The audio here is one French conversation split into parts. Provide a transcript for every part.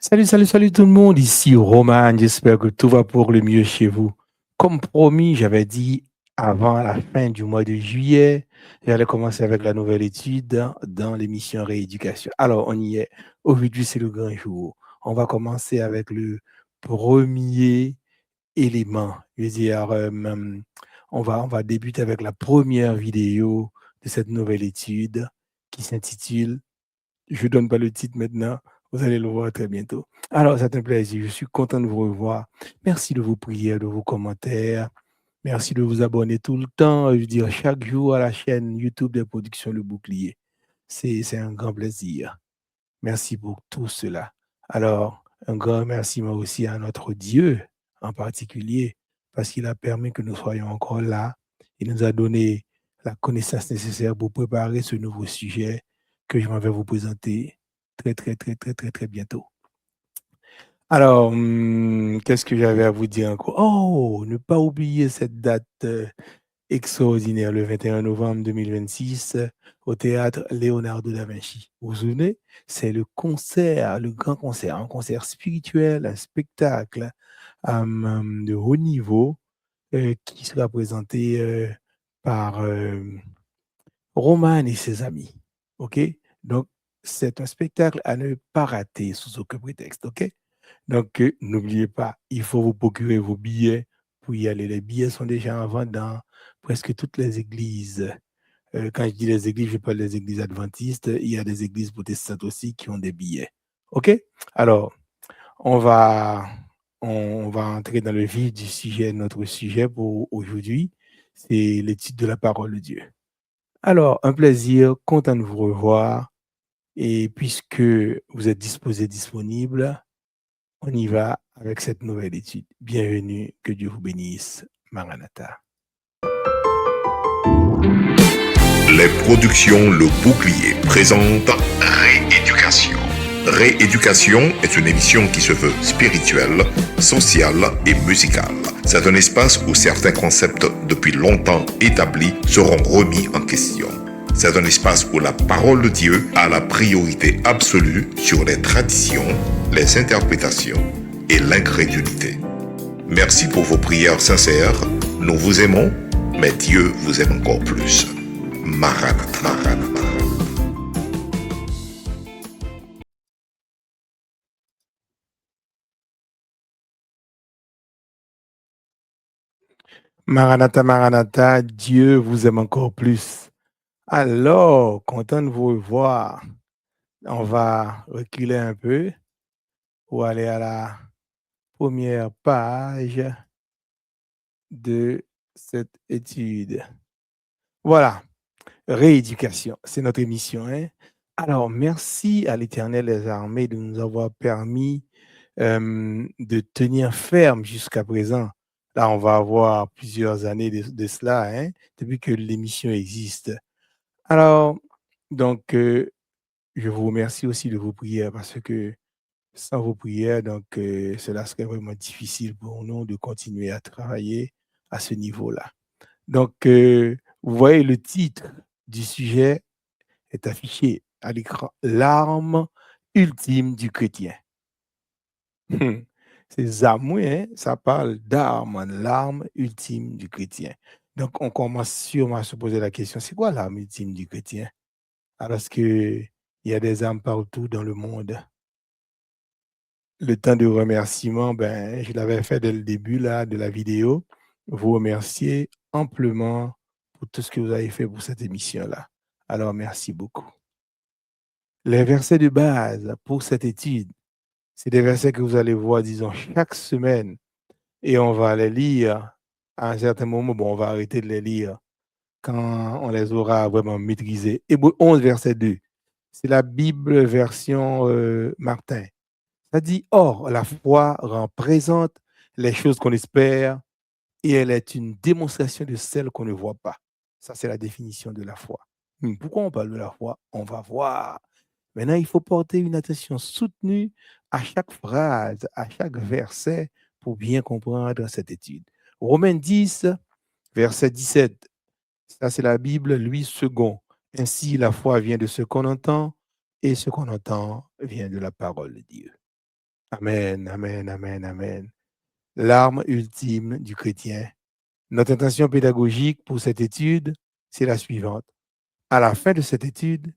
Salut, salut, salut tout le monde, ici Roman, j'espère que tout va pour le mieux chez vous. Comme promis, j'avais dit avant la fin du mois de juillet, j'allais commencer avec la nouvelle étude dans l'émission Rééducation. Alors, on y est. Aujourd'hui, c'est le grand jour. On va commencer avec le premier élément. Je veux dire, on va débuter avec la première vidéo de cette nouvelle étude qui s'intitule je ne donne pas le titre maintenant. Vous allez le voir très bientôt. Alors, c'est un plaisir. Je suis content de vous revoir. Merci de vos prières, de vos commentaires. Merci de vous abonner tout le temps, je veux dire, chaque jour à la chaîne YouTube des productions Le Bouclier. C'est un grand plaisir. Merci pour tout cela. Alors, un grand remerciement aussi à notre Dieu en particulier, parce qu'il a permis que nous soyons encore là. Il nous a donné la connaissance nécessaire pour préparer ce nouveau sujet que je m'en vais vous présenter très, très, très, très, très, très bientôt. Alors, qu'est-ce que j'avais à vous dire encore? Oh, ne pas oublier cette date extraordinaire, le 21 novembre 2026, au théâtre Leonardo da Vinci. Vous vous souvenez? C'est le concert, le grand concert, un concert spirituel, un spectacle de haut niveau qui sera présenté par Roman et ses amis. OK? Donc, c'est un spectacle à ne pas rater sous aucun prétexte. OK? Donc, n'oubliez pas, il faut vous procurer vos billets pour y aller. Les billets sont déjà en vente dans presque toutes les églises. Quand je dis les églises, je parle des églises adventistes. Il y a des églises protestantes aussi qui ont des billets. OK? Alors, on va, on va entrer dans le vif du sujet, notre sujet pour aujourd'hui. C'est l'étude de la parole de Dieu. Alors, un plaisir, content de vous revoir. Et puisque vous êtes disposé, disponible, on y va avec cette nouvelle étude. Bienvenue, que Dieu vous bénisse. Maranatha. Les productions Le Bouclier présentent Rééducation. Rééducation est une émission qui se veut spirituelle, sociale et musicale. C'est un espace où certains concepts depuis longtemps établis seront remis en question. C'est un espace où la parole de Dieu a la priorité absolue sur les traditions, les interprétations et l'incrédulité. Merci pour vos prières sincères. Nous vous aimons, mais Dieu vous aime encore plus. Maranatha, Maranatha. Maranatha, Maranatha, Dieu vous aime encore plus. Alors, content de vous revoir. On va reculer un peu pour aller à la première page de cette étude. Voilà, rééducation, c'est notre émission. Hein? Alors, merci à l'Éternel des armées de nous avoir permis de tenir ferme jusqu'à présent. Là, on va avoir plusieurs années de cela, hein, depuis que l'émission existe. Alors, donc, je vous remercie aussi de vos prières parce que sans vos prières, donc, cela serait vraiment difficile pour nous de continuer à travailler à ce niveau-là. Donc, vous voyez le titre du sujet est affiché à l'écran, l'arme ultime du chrétien. C'est Zamoué, hein, ça parle d'arme, l'arme ultime du chrétien. Donc, on commence sûrement à se poser la question, c'est quoi l'arme ultime du chrétien? Alors qu'il y a des armes partout dans le monde. Le temps de remerciement, ben, je l'avais fait dès le début là, de la vidéo. Vous remercier amplement pour tout ce que vous avez fait pour cette émission-là. Alors, merci beaucoup. Les versets de base pour cette étude, c'est des versets que vous allez voir, disons, chaque semaine et on va les lire à un certain moment. Bon, on va arrêter de les lire quand on les aura vraiment maîtrisés. Hébreux 11, verset 2. C'est la Bible version Martin. Ça dit, or, la foi rend présente les choses qu'on espère et elle est une démonstration de celles qu'on ne voit pas. Ça, c'est la définition de la foi. Pourquoi on parle de la foi? On va voir. Maintenant, il faut porter une attention soutenue à chaque phrase, à chaque verset pour bien comprendre cette étude. Romains 10, verset 17. Ça, c'est la Bible, Louis II. Ainsi, la foi vient de ce qu'on entend et ce qu'on entend vient de la parole de Dieu. Amen, amen, amen, amen. L'arme ultime du chrétien. Notre intention pédagogique pour cette étude, c'est la suivante. À la fin de cette étude,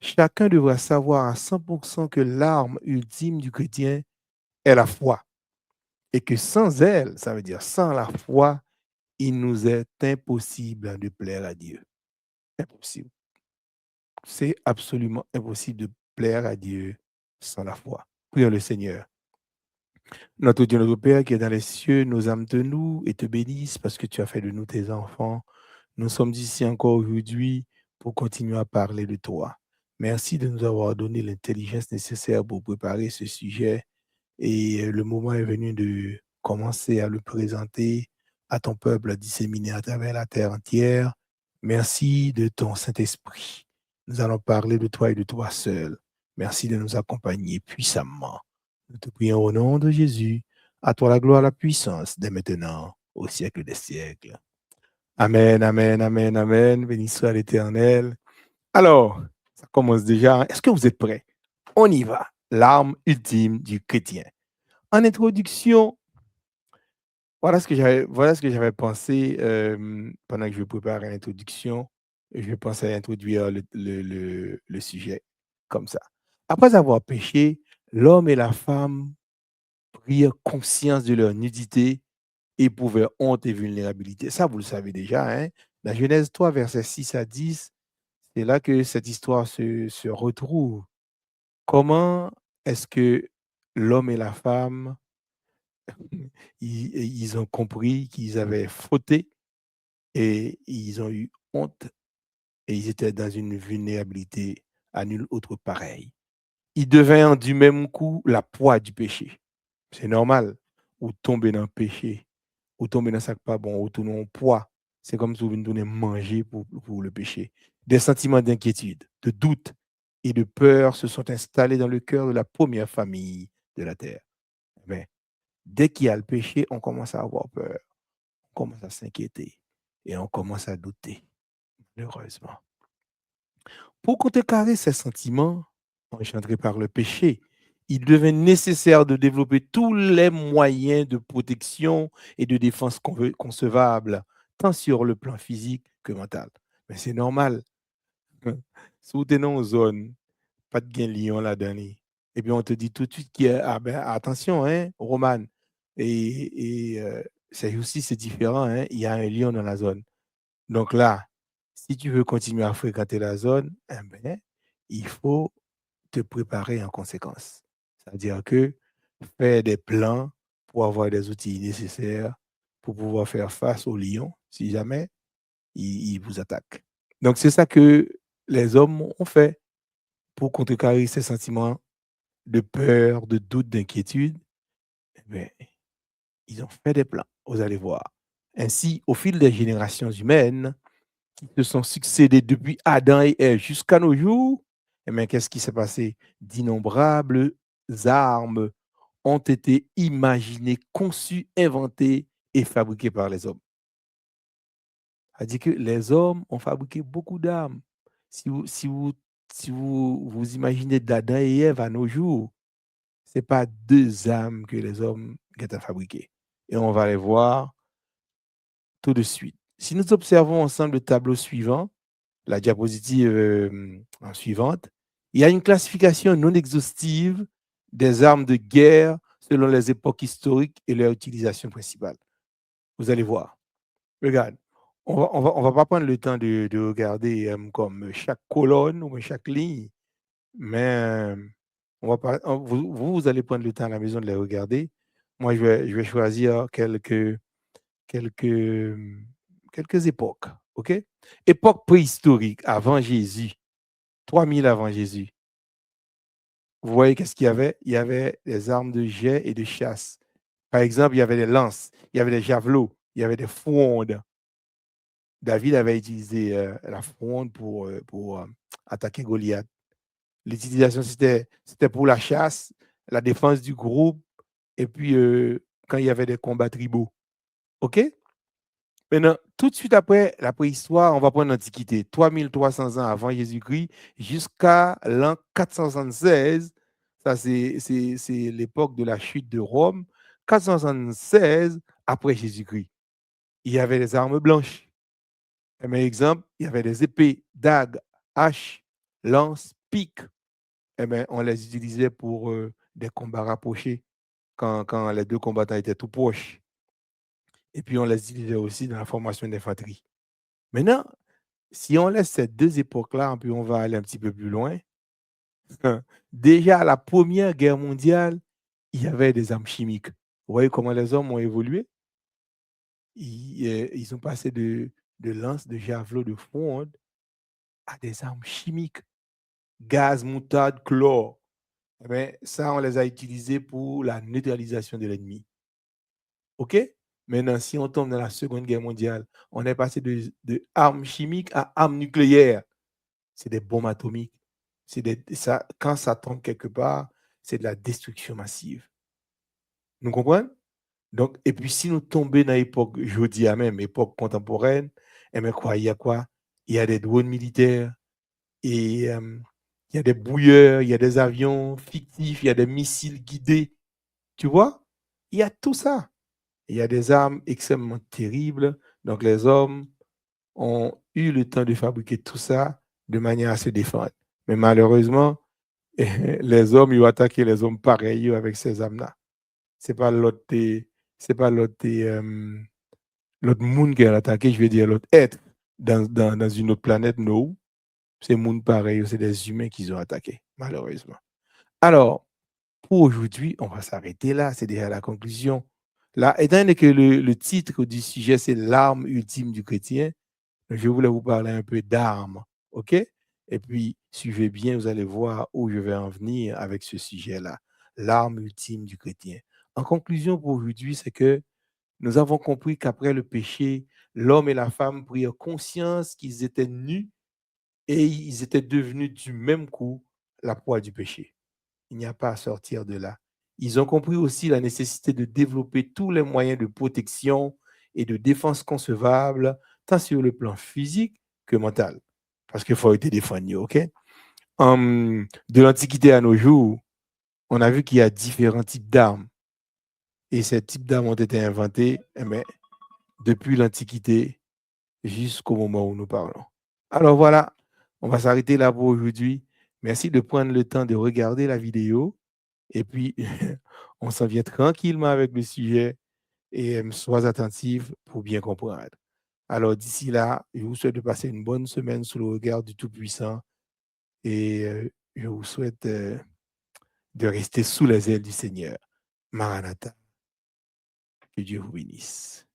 chacun devra savoir à 100% que l'arme ultime du chrétien est la foi. Et que sans elle, ça veut dire sans la foi, il nous est impossible de plaire à Dieu. Impossible. C'est absolument impossible de plaire à Dieu sans la foi. Prions le Seigneur. Notre Dieu, notre Père qui est dans les cieux, nos âmes te louent et te bénissent parce que tu as fait de nous tes enfants. Nous sommes ici encore aujourd'hui pour continuer à parler de toi. Merci de nous avoir donné l'intelligence nécessaire pour préparer ce sujet. Et le moment est venu de commencer à le présenter à ton peuple disséminé à travers la terre entière. Merci de ton Saint-Esprit. Nous allons parler de toi et de toi seul. Merci de nous accompagner puissamment. Nous te prions au nom de Jésus. À toi la gloire, la puissance, dès maintenant, au siècle des siècles. Amen, amen, amen, amen. Béni soit l'Éternel. Alors, ça commence déjà. Est-ce que vous êtes prêts? On y va. L'arme ultime du chrétien. En introduction, voilà ce que j'avais pensé pendant que je préparais l'introduction. Je pensais à introduire le sujet comme ça. Après avoir péché, l'homme et la femme prirent conscience de leur nudité, éprouvèrent honte et vulnérabilité. Ça, vous le savez déjà. Hein? Dans Genèse 3, versets 6 à 10, c'est là que cette histoire se retrouve. Comment est-ce que l'homme et la femme ils ont compris qu'ils avaient fauté et ils ont eu honte et ils étaient dans une vulnérabilité à nul autre pareil. Ils devinrent du même coup la proie du péché. C'est normal. Ou tomber dans le péché, ou tomber dans ça pas bon, ou tourner en poids. C'est comme si vous venez manger pour le péché. Des sentiments d'inquiétude, de doute et de peur se sont installés dans le cœur de la première famille de la terre. Mais dès qu'il y a le péché, on commence à avoir peur, on commence à s'inquiéter et on commence à douter, malheureusement. Pour contrecarrer ces sentiments engendrés par le péché, il devient nécessaire de développer tous les moyens de protection et de défense concevables, tant sur le plan physique que mental. Mais c'est normal. Si vous êtes dans une zone, pas de gain lion là-dedans, et puis on te dit tout de suite qu'il y a, ah ben, attention, hein, Roman, c'est aussi c'est différent, hein, il y a un lion dans la zone. Donc là, si tu veux continuer à fréquenter la zone, eh ben, il faut te préparer en conséquence. C'est-à-dire que faire des plans pour avoir des outils nécessaires pour pouvoir faire face au lion si jamais il vous attaque. Donc, c'est ça que les hommes ont fait pour contrecarrer ces sentiments de peur, de doute, d'inquiétude. Eh ben, ils ont fait des plans, vous allez voir. Ainsi, au fil des générations humaines, qui se sont succédés depuis Adam et Ève jusqu'à nos jours, eh bien, qu'est-ce qui s'est passé? D'innombrables armes ont été imaginées, conçues, inventées et fabriquées par les hommes. C'est-à-dire que les hommes ont fabriqué beaucoup d'armes. Si vous imaginez d'Adam et Ève à nos jours, ce n'est pas deux armes que les hommes ont fabriquées. Et on va les voir tout de suite. Si nous observons ensemble le tableau suivant, la diapositive suivante, il y a une classification non exhaustive des armes de guerre selon les époques historiques et leur utilisation principale. Vous allez voir. Regarde, on va pas prendre le temps de regarder comme chaque colonne ou chaque ligne, mais on va pas, vous allez prendre le temps à la maison de les regarder. Moi, je vais choisir quelques, quelques époques. OK? Époque préhistorique, avant Jésus, 3000 avant Jésus. Vous voyez qu'est-ce qu'il y avait? Il y avait des armes de jet et de chasse. Par exemple, il y avait des lances, il y avait des javelots, il y avait des frondes. David avait utilisé la fronde pour attaquer Goliath. L'utilisation, c'était pour la chasse, la défense du groupe, et puis quand il y avait des combats tribaux. OK? Maintenant, tout de suite après la préhistoire, on va prendre l'Antiquité, 3300 ans avant Jésus-Christ jusqu'à l'an 476 Ça, c'est l'époque de la chute de Rome, 476 après Jésus-Christ. Il y avait les armes blanches. Un exemple, il y avait des épées, dagues, haches, lances, piques. On les utilisait pour des combats rapprochés quand les deux combattants étaient tout proches. Et puis, on les utilisait aussi dans la formation d'infanterie. Maintenant, si on laisse ces deux époques-là, puis on va aller un petit peu plus loin, déjà à la Première Guerre mondiale, il y avait des armes chimiques. Vous voyez comment les hommes ont évolué? Ils ont passé de lances, de javelots, de frondes à des armes chimiques, gaz, moutarde, chlore. Ça, on les a utilisés pour la neutralisation de l'ennemi. OK? Maintenant, si on tombe dans la Seconde Guerre mondiale, on est passé de armes chimiques à armes nucléaires. C'est des bombes atomiques. Quand ça tombe quelque part, c'est de la destruction massive. Nous comprenons? Donc, et puis, si nous tombons dans l'époque, je dis à même, époque contemporaine, quoi, il y a quoi? Il y a des drones militaires, et il y a des brouilleurs, il y a des avions fictifs, il y a des missiles guidés. Tu vois? Il y a tout ça. Il y a des armes extrêmement terribles. Donc, les hommes ont eu le temps de fabriquer tout ça de manière à se défendre. Mais malheureusement, les hommes, ils ont attaqué les hommes pareils avec ces armes-là. C'est pas l'autre, c'est pas l'autre monde qui a attaqué, je veux dire l'autre être dans une autre planète, non. C'est monde pareil, c'est des humains qui ont attaqué, malheureusement. Alors, pour aujourd'hui, on va s'arrêter là, c'est déjà la conclusion. Là, étant donné que le titre du sujet, c'est l'arme ultime du chrétien, je voulais vous parler un peu d'armes, OK? Et puis, suivez bien, vous allez voir où je vais en venir avec ce sujet-là, l'arme ultime du chrétien. En conclusion pour aujourd'hui, c'est que nous avons compris qu'après le péché, l'homme et la femme prirent conscience qu'ils étaient nus et ils étaient devenus du même coup la proie du péché. Il n'y a pas à sortir de là. Ils ont compris aussi la nécessité de développer tous les moyens de protection et de défense concevables, tant sur le plan physique que mental. Parce qu'il faut être défendu, OK? De l'Antiquité à nos jours, on a vu qu'il y a différents types d'armes. Et ces types d'armes ont été inventés depuis l'Antiquité jusqu'au moment où nous parlons. Alors voilà, on va s'arrêter là pour aujourd'hui. Merci de prendre le temps de regarder la vidéo. Et puis, on s'en vient tranquillement avec le sujet et sois attentif pour bien comprendre. Alors, d'ici là, je vous souhaite de passer une bonne semaine sous le regard du Tout-Puissant et je vous souhaite de rester sous les ailes du Seigneur. Maranatha, que Dieu vous bénisse.